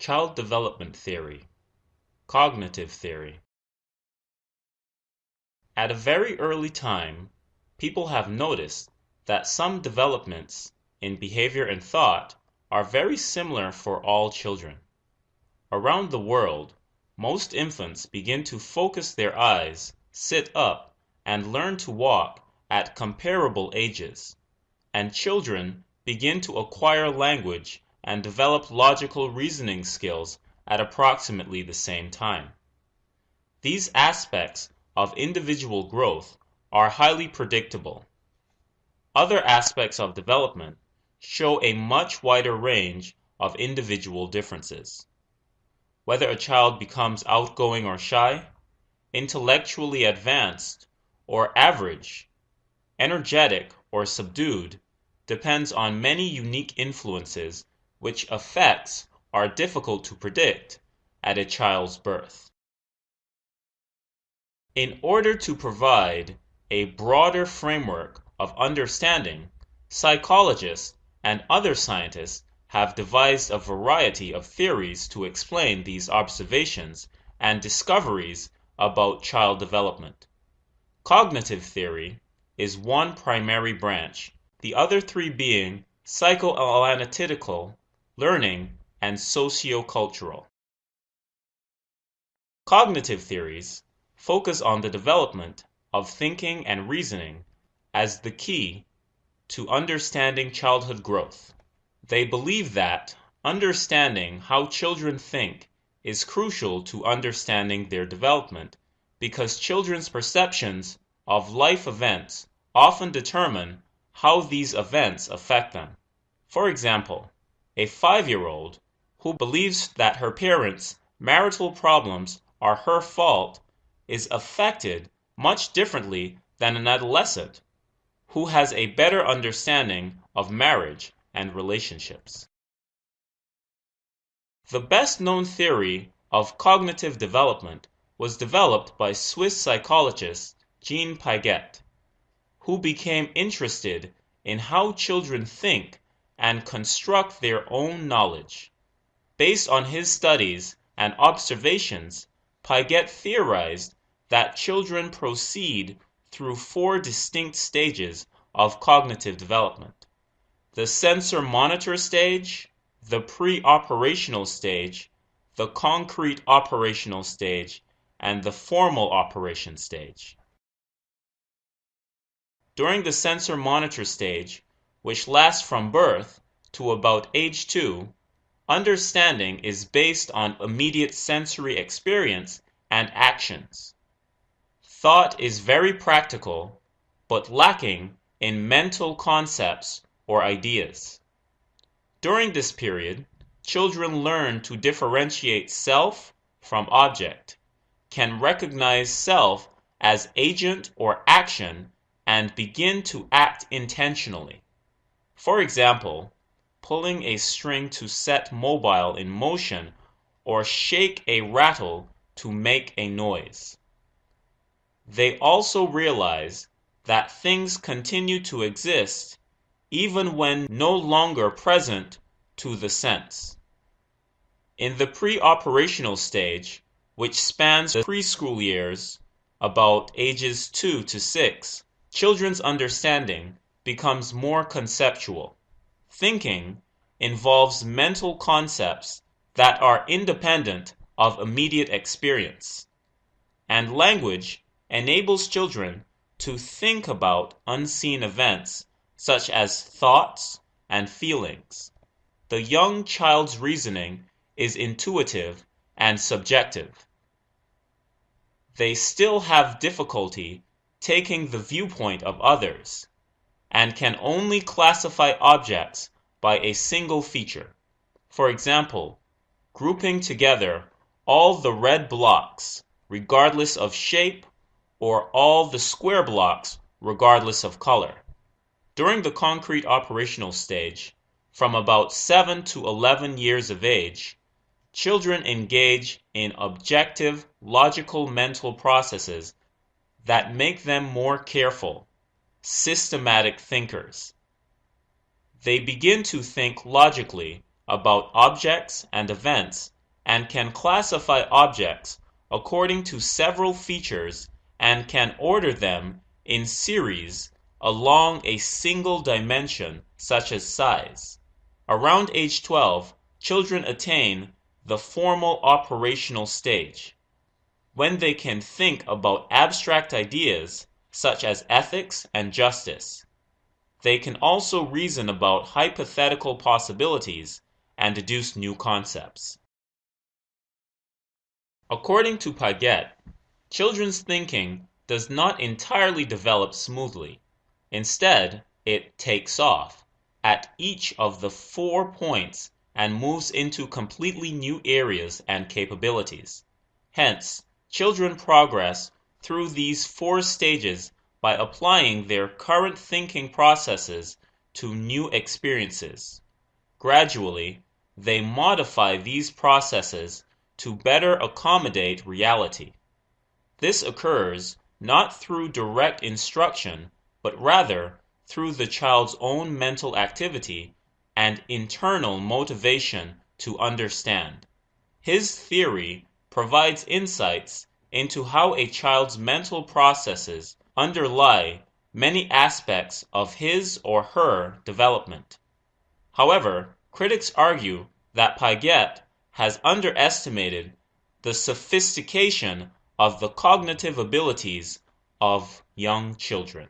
Child development theory, cognitive theory. At a very early time, people have noticed that some developments in behavior and thought are very similar for all children. Around the world, most infants begin to focus their eyes, sit up, and learn to walk at comparable ages, and children begin to acquire language and develop logical reasoning skills at approximately the same time. These aspects of individual growth are highly predictable. Other aspects of development show a much wider range of individual differences. Whether a child becomes outgoing or shy, intellectually advanced or average, energetic or subdued, depends on many unique influences which effects are difficult to predict at a child's birth. In order to provide a broader framework of understanding, psychologists and other scientists have devised a variety of theories to explain these observations and discoveries about child development. Cognitive theory is one primary branch, the other three being psychoanalytical, learning, and sociocultural. Cognitive theories focus on the development of thinking and reasoning as the key to understanding childhood growth. They believe that understanding how children think is crucial to understanding their development because children's perceptions of life events often determine how these events affect them. For example, a 5-year-old who believes that her parents' marital problems are her fault is affected much differently than an adolescent who has a better understanding of marriage and relationships. The best-known theory of cognitive development was developed by Swiss psychologist Jean Piaget, who became interested in how children think and construct their own knowledge. Based on his studies and observations, Piaget theorized that children proceed through 4 distinct stages of cognitive development: the sensor-motor stage, the pre-operational stage, the concrete operational stage, and the formal operation stage. During the sensor-motor stage, which lasts from birth to about age 2, understanding is based on immediate sensory experience and actions. Thought is very practical, but lacking in mental concepts or ideas. During this period, children learn to differentiate self from object, can recognize self as agent or action, and begin to act intentionally. For example, pulling a string to set mobile in motion or shake a rattle to make a noise. They also realize that things continue to exist even when no longer present to the sense. In the pre-operational stage, which spans the preschool years, about ages 2 to 6, children's understanding becomes more conceptual. Thinking involves mental concepts that are independent of immediate experience, and language enables children to think about unseen events such as thoughts and feelings. The young child's reasoning is intuitive and subjective. They still have difficulty taking the viewpoint of others and can only classify objects by a single feature. For example, grouping together all the red blocks regardless of shape or all the square blocks regardless of color. During the concrete operational stage, from about 7 to 11 years of age, children engage in objective, logical mental processes that make them more careful, systematic thinkers. They begin to think logically about objects and events and can classify objects according to several features and can order them in series along a single dimension such as size. Around age 12, children attain the formal operational stage, when they can think about abstract ideas such as ethics and justice. They can also reason about hypothetical possibilities and deduce new concepts. According to Paget, children's thinking does not entirely develop smoothly. Instead, it takes off at each of the 4 points and moves into completely new areas and capabilities. Hence, children progress through these 4 stages by applying their current thinking processes to new experiences. Gradually, they modify these processes to better accommodate reality. This occurs not through direct instruction, but rather through the child's own mental activity and internal motivation to understand. His theory provides insights into how a child's mental processes underlie many aspects of his or her development. However, critics argue that Paget has underestimated the sophistication of the cognitive abilities of young children.